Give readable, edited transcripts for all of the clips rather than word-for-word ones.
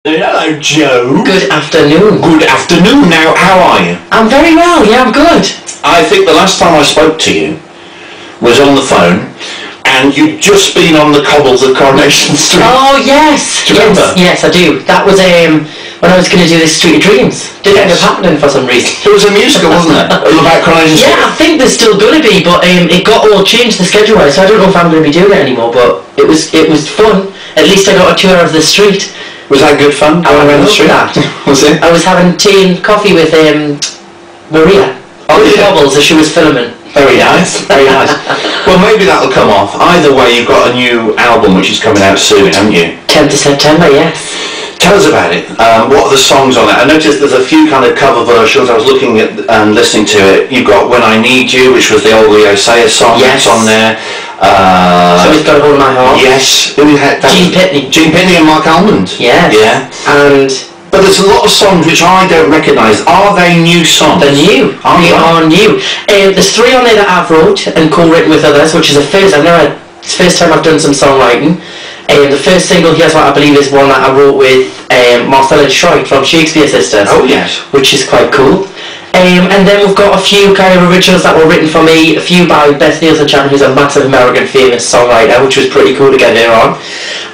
Hello, Joe. Good afternoon. Good afternoon. Now, how are you? I'm very well, yeah, I'm good. I think the last time I spoke to you was on the phone, and you'd just been on the cobbles of Coronation Street. Oh, yes. Do you remember? Yes, I do. That was when I was going to do this Street of Dreams. Didn't end up happening for some reason. There was a musical, wasn't there? About Coronation Street. Yeah, I think there's still going to be, but it got all changed, the schedule-wise, so I don't know if I'm going to be doing it anymore, but it was fun. At least I got a tour of the street. Was that good fun, going around the street? That. Was it? I was having tea and coffee with Maria. Oh, yeah. Cobbles as she was filming. Very nice, very nice. Well, maybe that'll come off. Either way, you've got a new album which is coming out soon, haven't you? 10th of September, yes. Tell us about it. What are the songs on it? I noticed there's a few kind of cover versions. I was looking at and listening to it. You've got When I Need You, which was the old Leo Sayer song. Yes. That's on there. Somebody's Got a Hold of My Heart. Yes. Gene Pitney. Gene Pitney and Mark Almond. Yes. Yeah. But there's a lot of songs which I don't recognise. Are they new songs? They're new. They are new. There's 3 on there that I've wrote and co-written with others, which is a first. It's the first time I've done some songwriting. The first single, Here's What I Believe, is one that I wrote with Marcella Schreut from Shakespeare Sisters. Oh, yes. Which is quite cool. And then we've got a few kind of originals that were written for me, a few by Beth Nielsen-Chan, who's a massive American famous songwriter, which was pretty cool to get her on.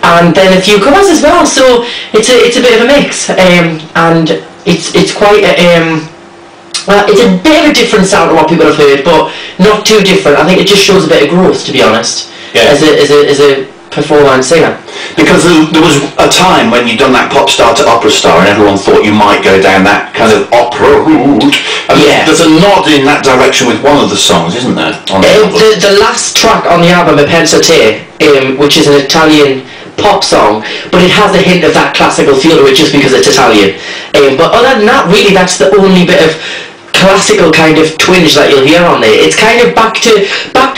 And then a few covers as well, so it's a bit of a mix. And it's quite it's a bit of a different sound to what people have heard, but not too different. I think it just shows a bit of growth, to be honest, as a performer and singer. Because there was a time when you'd done that pop star to opera star and everyone thought you might go down that kind of opera route. There's a nod in that direction with one of the songs, isn't there? On the last track on the album, A Pensa Te, which is an Italian pop song, but it has a hint of that classical feel to it just because it's Italian. But other than that, really, that's the only bit of classical kind of twinge that you'll hear on there. It's kind of back to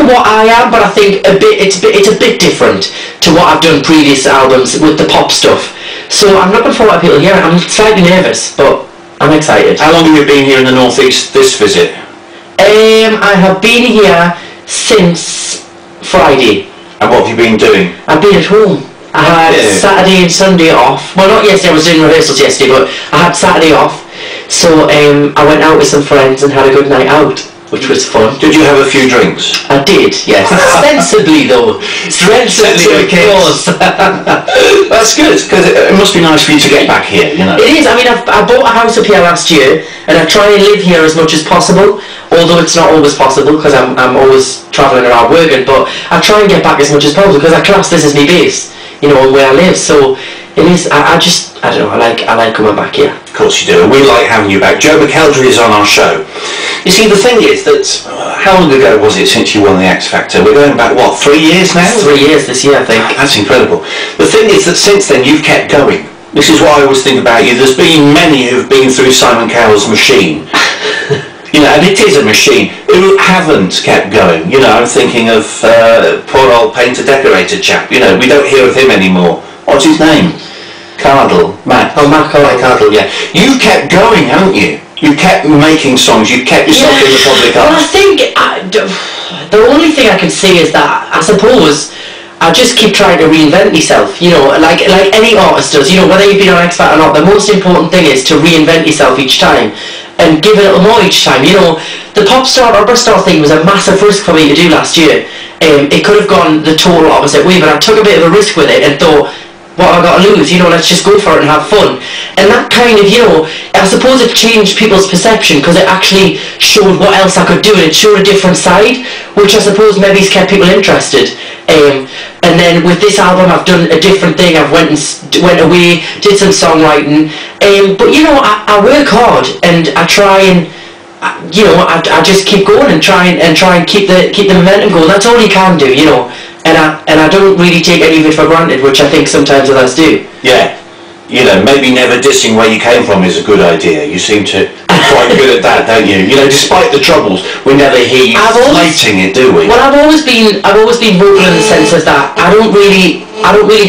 what I am, but I think it's a bit different to what I've done previous albums with the pop stuff. So I'm looking forward to people hearing it. I'm slightly nervous, but I'm excited. How long have you been here in the Northeast this visit? I have been here since Friday. And what have you been doing? I've been at home. I had Saturday and Sunday off. Well, not yesterday, I was doing rehearsals yesterday, but I had Saturday off. So I went out with some friends and had a good night out, which was fun. Did you have a few drinks? I did, yes. Sensibly, though. Sensibly, of course. That's good, because it must be nice for you to get back here, you know. It is. I mean, I bought a house up here last year, and I try and live here as much as possible, although it's not always possible, because I'm always travelling around working, but I try and get back as much as possible, because I class this as my base, you know, where I live, so it is. I don't know, I like coming back here. Of course you do, and we like having you back. Joe McElderry is on our show. You see, the thing is that, how long ago was it since you won the X Factor? We're going back, what, 3 years now? 3 years this year, I think. That's incredible. The thing is that since then you've kept going. This is what I always think about you. There's been many who've been through Simon Cowell's machine. You know, and it is a machine, who haven't kept going. You know, I'm thinking of poor old painter-decorator chap. You know, we don't hear of him anymore. What's his name? Matt. Oh, Matt Cardle, yeah. You've kept going, haven't you? You kept making songs, you kept yourself in the public eye. Well, I think the only thing I can say is that I suppose I just keep trying to reinvent myself, you know, like any artist does, you know, whether you've been on X Factor or not, the most important thing is to reinvent yourself each time and give it a little more each time. You know, the pop star, opera star thing was a massive risk for me to do last year. It could have gone the total opposite way, but I took a bit of a risk with it and thought, what have I got to lose? You know, let's just go for it and have fun. And that kind of, you know, I suppose it changed people's perception because it actually showed what else I could do, and it showed a different side, which I suppose maybe has kept people interested. And then with this album, I've done a different thing. I've went away, did some songwriting. But you know, I work hard and I try and, you know, I just keep going and try and keep the momentum going. That's all you can do, you know. And I don't really take any of it for granted, which I think sometimes others do. Yeah. You know, maybe never dissing where you came from is a good idea. You seem to be quite good at that, don't you? You know, despite the troubles, we never hear you fighting it, do we? Well, I've always been vocal in the sense of that I don't really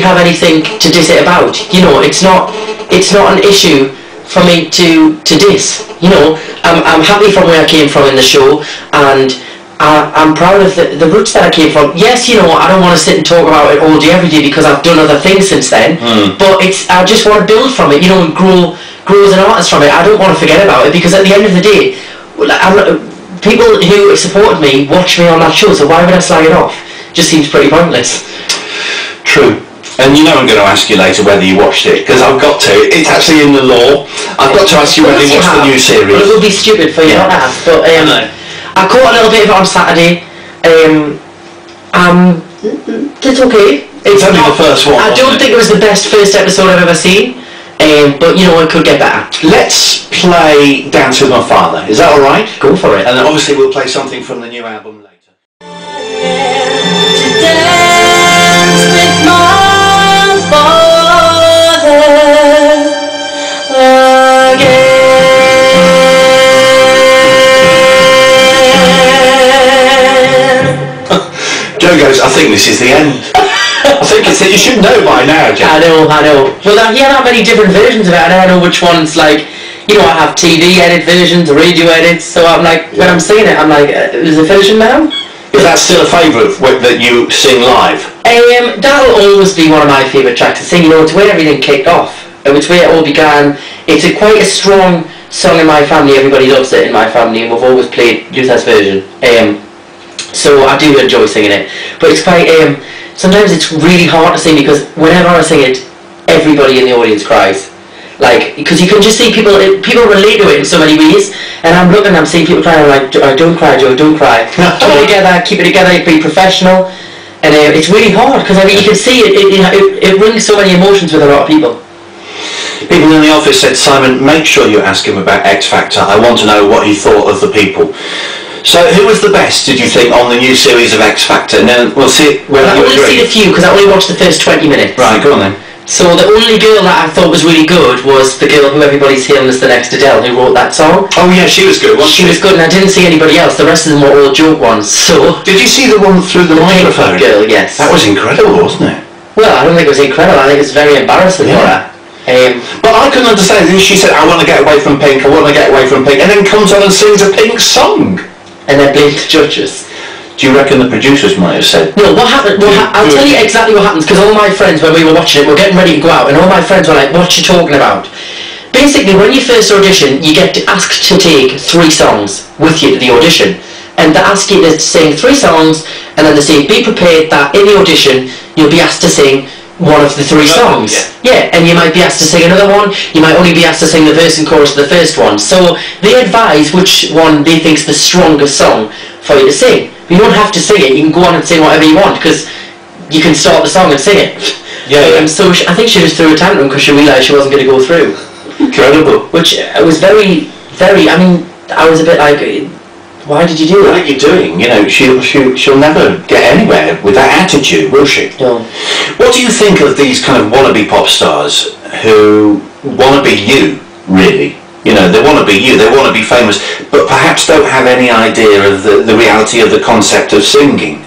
have anything to diss it about. You know, it's not an issue for me to diss. You know, I'm happy from where I came from in the show, and I'm proud of the roots that I came from. Yes, you know, I don't want to sit and talk about it all day every day because I've done other things since then. But I just want to build from it, you know, and grow as an artist from it. I don't want to forget about it because at the end of the day, people who supported me watch me on that show, so why would I slag it off? Just seems pretty pointless. True. And you know I'm going to ask you later whether you watched it, because I've got to. It's actually in the law. I've got to ask you whether you watched the new series. Well, it would be stupid for you not to ask, but I caught a little bit of it on Saturday. It's okay. It's only the first one. I don't think it was the best first episode I've ever seen, but you know, it could get better. Let's play Dance with My Father. Is that alright? Go for it. And then obviously we'll play something from the new album later. Dance with my father again. Joe goes, I think this is the end. I think it's it. You should know by now, Joe. I know. Well, he had that many different versions of it, and I know which ones, like, you know, I have TV edit versions, radio edits, so I'm like, when I'm singing it, I'm like, is it finishing now? Is that still a favourite that you sing live? That'll always be one of my favourite tracks to sing. You know, it's where everything kicked off. It's where it all began. It's quite a strong song in my family. Everybody loves it in my family, and we've always played Luther's version. So I do enjoy singing it. But it's quite, sometimes it's really hard to sing because whenever I sing it, everybody in the audience cries. Like, because you can just see people relate to it in so many ways, and I'm seeing people crying, I'm like, don't cry, Joe, don't cry. Keep it together, be professional. And it's really hard, because I mean, you can see it brings so many emotions with a lot of people. People in the office said, Simon, make sure you ask him about X Factor. I want to know what he thought of the people. So, who was the best, did you think, on the new series of X Factor? And then we'll see whether you agree. I've only seen a few, because I only watched the first 20 minutes. Right, go on then. So the only girl that I thought was really good was the girl who everybody's hailing as the next Adele, who wrote that song. Oh yeah, she was good, wasn't she? She was good, and I didn't see anybody else. The rest of them were all joke ones, so... Did you see the one through the microphone? Girl, yes. That was incredible, wasn't it? Well, I don't think it was incredible. I think it's very embarrassing for her. But I couldn't understand it. She said, I want to get away from Pink, I want to get away from Pink, and then comes on and sings a Pink song. And then blamed the judges. Do you reckon the producers might have said... No, what happened... I'll tell you exactly what happens, because all my friends, when we were watching it, we were getting ready to go out, and all my friends were like, what you talking about? Basically, when you first audition, you get asked to take 3 songs with you to the audition. And they ask you to sing 3 songs, and then they say, be prepared that in the audition, you'll be asked to sing one of the 3 songs. Yeah, and you might be asked to sing another one, you might only be asked to sing the verse and chorus of the first one. So they advise which one they think's the strongest song for you to sing. You don't have to sing it, you can go on and sing whatever you want, because you can start the song and sing it. So I think she just threw a tantrum because she realised she wasn't going to go through. Incredible. Which was very, very, I mean, I was a bit like, why did you do that? What are you doing? You know, she'll never get anywhere with that attitude, will she? No. What do you think of these kind of wannabe pop stars who want to be you, really? You know, they want to be you, they want to be famous, but perhaps don't have any idea of the reality of the concept of singing.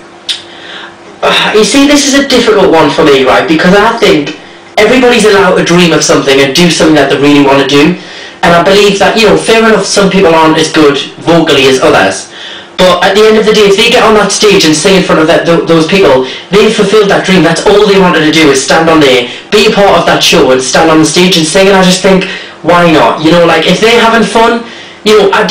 You see, this is a difficult one for me, right? Because I think everybody's allowed to dream of something and do something that they really want to do. And I believe that, you know, fair enough, some people aren't as good vocally as others. But at the end of the day, if they get on that stage and sing in front of those people, they've fulfilled that dream. That's all they wanted to do, is stand on there, be a part of that show and stand on the stage and sing. And I just think, why not? You know, like, if they're having fun, you know, I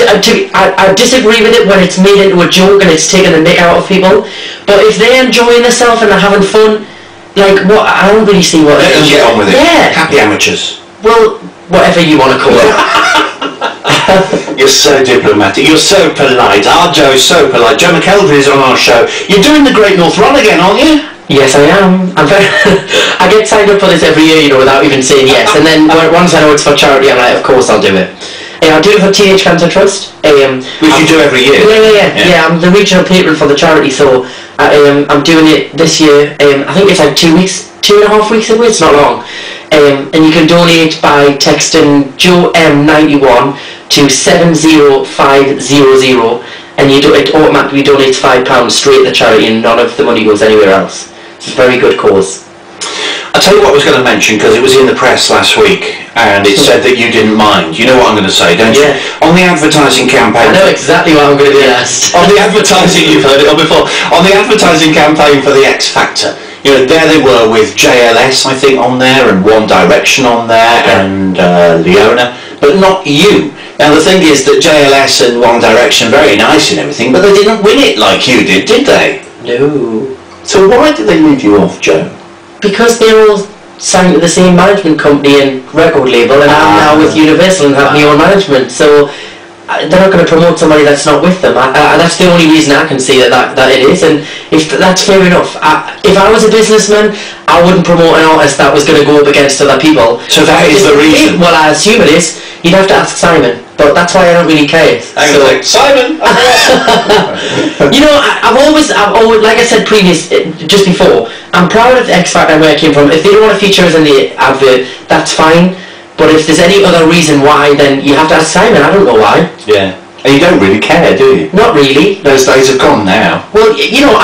disagree with it when it's made into a joke and it's taking the mick out of people. But if they're enjoying themselves and they're having fun, like, what? I don't really see what... Let them get on with it. Yeah. Happy amateurs. Well, whatever you want to call it. You're so diplomatic. You're so polite. Our Joe's so polite. Joe McElderry is on our show. You're doing the Great North Run again, aren't you? Yes, I am. I'm very I get signed up for this every year, you know, without even saying yes. And then once I know it's for charity, I'm like, of course I'll do it. I do it for Teenage Cancer Trust. Which you do every year? Yeah, I'm the regional patron for the charity, so I'm doing it this year. I think it's like 2 weeks, 2.5 weeks away, it's not long. And you can donate by texting Joe M91 to 70500, and it automatically donates £5 straight to the charity, and none of the money goes anywhere else. It's a very good cause. I'll tell you what I was going to mention, because it was in the press last week, and it said that you didn't mind. You know what I'm going to say, don't you? On the advertising campaign... I know exactly what I'm going to do next. On the advertising, you've heard it all before, on the advertising campaign for the X Factor, you know, there they were with JLS, I think, on there, and One Direction on there, and Leona, but not you. Now the thing is that JLS and One Direction are very nice and everything, but they didn't win it like you did they? No. So why did they leave you off, Joe? Because they're all signed to the same management company and record label, and I'm now with Universal and have my own management, so they're not going to promote somebody that's not with them. That's the only reason I can see that it is, and if that's fair enough. If I was a businessman, I wouldn't promote an artist that was going to go up against other people. So that is the reason? Well, I assume it is. You'd have to ask Simon, but that's why I don't really care. Simon! You know, I've always, like I said just before, I'm proud of the X Factor and where I came from. If they don't want to feature us in the advert, that's fine. But if there's any other reason why, then you have to ask Simon. I don't know why. Yeah. And you don't really care, do you? Not really. Those days are gone now. Well, you know,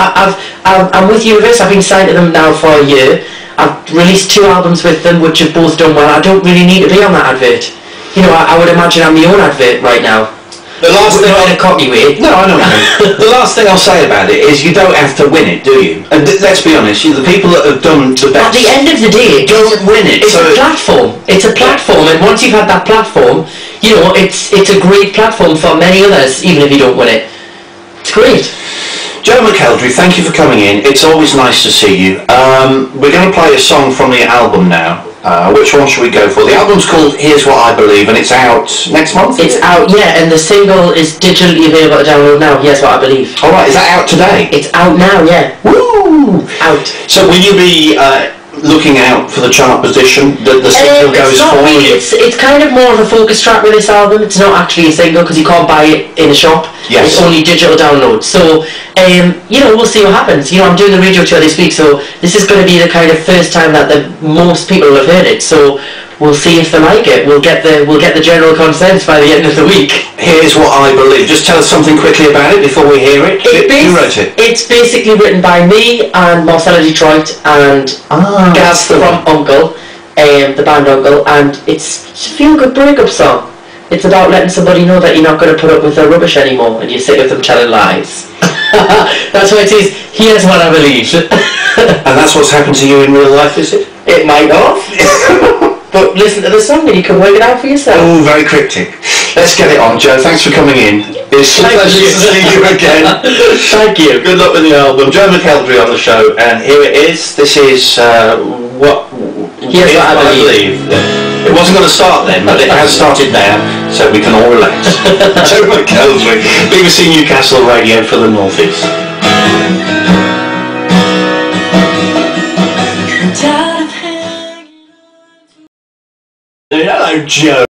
I'm with Universal. I've been signed to them now for a year. I've released 2 albums with them, which have both done well. I don't really need to be on that advert. You know, I would imagine I'm my own advert right now. The last thing in a cocky way. No, I know what you mean. The last thing I'll say about it is you don't have to win it, do you? And let's be honest, the people that have done the best... At the end of the day, don't win it. It's a platform. It's a platform, and once you've had that platform, you know, it's a great platform for many others, even if you don't win it. It's great. Joe McElderry, thank you for coming in. It's always nice to see you. We're going to play a song from the album now. Which one should we go for? The album's called Here's What I Believe, and it's out next month? It's out, yeah, and the single is digitally available to download now, Here's What I Believe. Alright, is that out today? It's out now, yeah. Woo! Out. So will you be looking out for the chart position that the single goes for? Really, it's kind of more of a focus track with this album. It's not actually a single because you can't buy it in a shop. Yes. It's only digital download. So, you know, we'll see what happens. You know, I'm doing the radio tour this week, so this is going to be the kind of first time that most people have heard it. So we'll see if they like it. We'll get the general consensus by the end of the week. Here's What I Believe. Just tell us something quickly about it before we hear it. Who wrote it? It's basically written by me and Marcella Detroit and Gav from Uncle, the band Uncle, and it's a feel-good breakup song. It's about letting somebody know that you're not going to put up with their rubbish anymore and you're sick of them telling lies. That's why it says, here's what I believe. And that's what's happened to you in real life, is it? It might not. But listen to the song and you can work it out for yourself. Oh, very cryptic. Let's get it on, Joe. Thanks for coming in. It's a pleasure to see you again. Thank you. Good luck with the album. Joe McElderry on the show, and here it is. This is Here's What I Believe. It wasn't going to start then, but it has started now, so we can all relax. Joe McElderry, BBC Newcastle Radio for the North East. Hello, Joe.